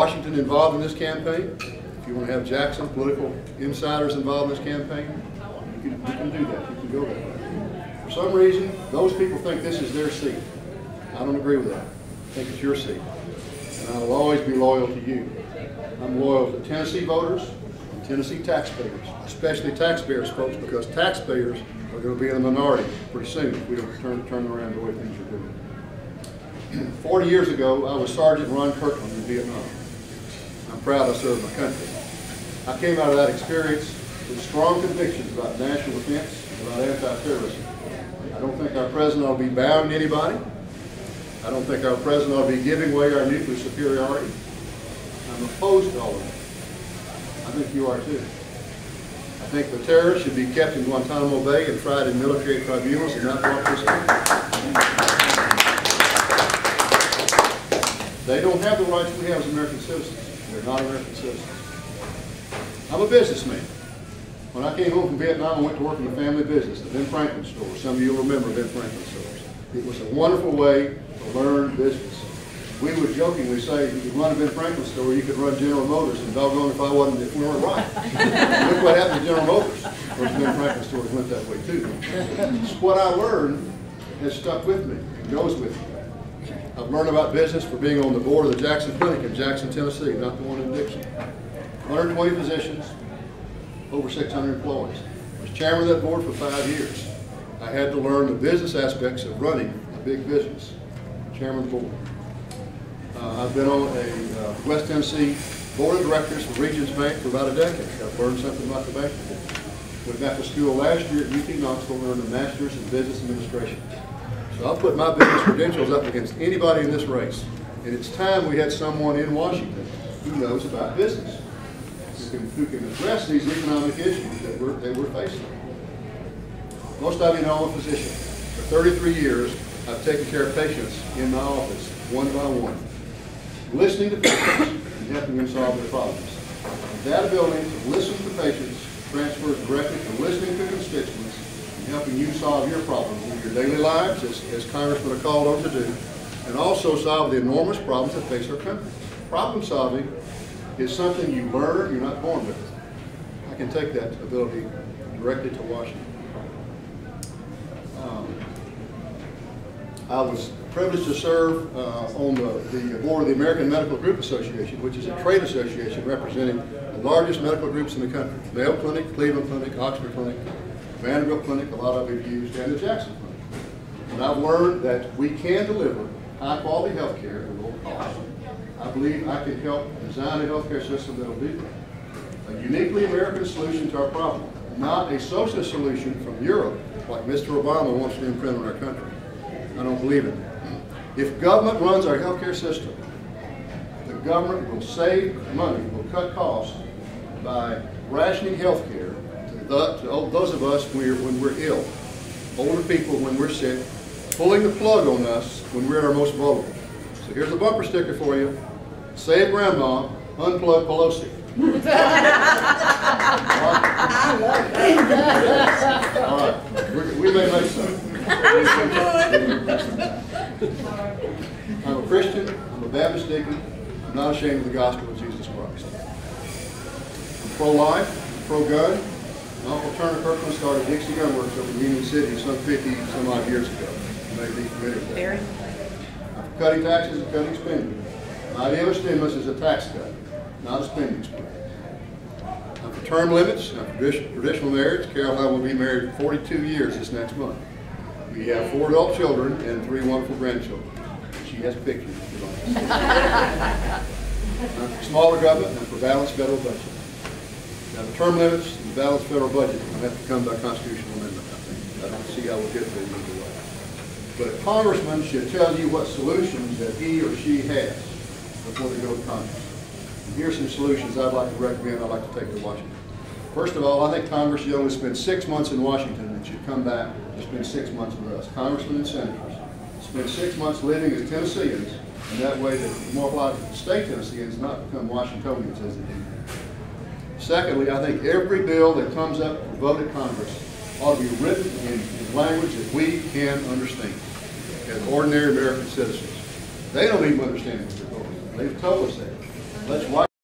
Washington involved in this campaign. If you want to have Jackson political insiders involved in this campaign, you can do that. You can go that way. For some reason, those people think this is their seat. I don't agree with that. I think it's your seat. And I will always be loyal to you. I'm loyal to Tennessee voters and Tennessee taxpayers, especially taxpayers, folks, because taxpayers are going to be in the minority pretty soon if we don't turn around the way things are doing. 40 years ago, I was Sergeant Ron Kirkland in Vietnam. I'm proud I served my country. I came out of that experience with strong convictions about national defense and about anti-terrorism. I don't think our president ought to be bound to anybody. I don't think our president ought to be giving away our nuclear superiority. I'm opposed to all of that. I think you are too. I think the terrorists should be kept in Guantanamo Bay and tried in military tribunals and not brought to this country. They don't have the rights we have as American citizens. They're not American citizens. I'm a businessman. When I came home from Vietnam, I went to work in the family business, the Ben Franklin store. Some of you will remember Ben Franklin stores. It was a wonderful way to learn business. We would jokingly say, if you could run a Ben Franklin store, you could run General Motors, and doggone if we weren't right. Look what happened to General Motors. Of course, Ben Franklin stores went that way too. So what I learned has stuck with me, and goes with me. I've learned about business for being on the board of the Jackson Clinic in Jackson, Tennessee, not the one in Dixon. 120 positions, over 600 employees. I was chairman of that board for 5 years. I had to learn the business aspects of running a big business. Chairman of the board. I've been on a West Tennessee board of directors for Regions Bank for about a decade. I've learned something about the banking business. Went back to school last year at UT Knoxville, learned a master's in business administration. So I'll put my business credentials up against anybody in this race. And it's time we had someone in Washington who knows about business, who can address these economic issues that we're facing. Most of you know I'm a physician. For 33 years, I've taken care of patients in my office, one by one, listening to patients and helping them solve their problems. That ability to listen to patients transfers directly from listening to constituents and helping you solve your problems in your daily lives, as congressmen are called on to do, and also solve the enormous problems that face our country. Problem solving is something you learn, you're not born with it. I can take that ability directly to Washington. I was privileged to serve on the board of the American Medical Group Association, which is a trade association representing the largest medical groups in the country. Mayo Clinic, Cleveland Clinic, Oxford Clinic, Vanderbilt Clinic, a lot of you used, and the Jackson Clinic. And I've learned that we can deliver high quality health care at low cost. I believe I can help design a healthcare system that will do that. A uniquely American solution to our problem, not a socialist solution from Europe, like Mr. Obama wants to imprint on our country. I don't believe in that. If government runs our healthcare system, the government will save money, will cut costs by rationing healthcare to those of us when we're ill, older people when we're sick, pulling the plug on us when we're at our most vulnerable. So here's a bumper sticker for you. Save Grandma, unplug Pelosi. All right. We may make some. I'm a Christian, I'm a Baptist deacon, I'm not ashamed of the gospel of Jesus Christ. I'm pro-life, I'm pro-gun. My Uncle Turner Kirkland started Dixie Gun Works over in Union City some 50 some odd years ago. You may be familiar with that. I'm for cutting taxes and cutting spending. My idea of stimulus is a tax cut, not a spending spree. I'm for term limits, I'm for traditional marriage. Carol and I will be married 42 years this next month. We have 4 adult children and 3 wonderful grandchildren. She has pictures if you like. I'm for smaller government and for balanced federal budget. Now the term limits and the balanced federal budget will have to come by constitutional amendment, I think. I don't see how we'll get there either way. But a congressman should tell you what solutions that he or she has before they go to Congress. And here's some solutions I'd like to recommend, I'd like to take to Washington. First of all, I think Congress should only spend 6 months in Washington and should come back and spend 6 months with us, congressmen and senators. Spend 6 months living as Tennesseans, and that way the more likely to stay Tennesseans, not become Washingtonians as they do. Secondly, I think every bill that comes up for vote at Congress ought to be written in language that we can understand as ordinary American citizens. They don't even understand what they're voting on. They've told us that. Let's wait.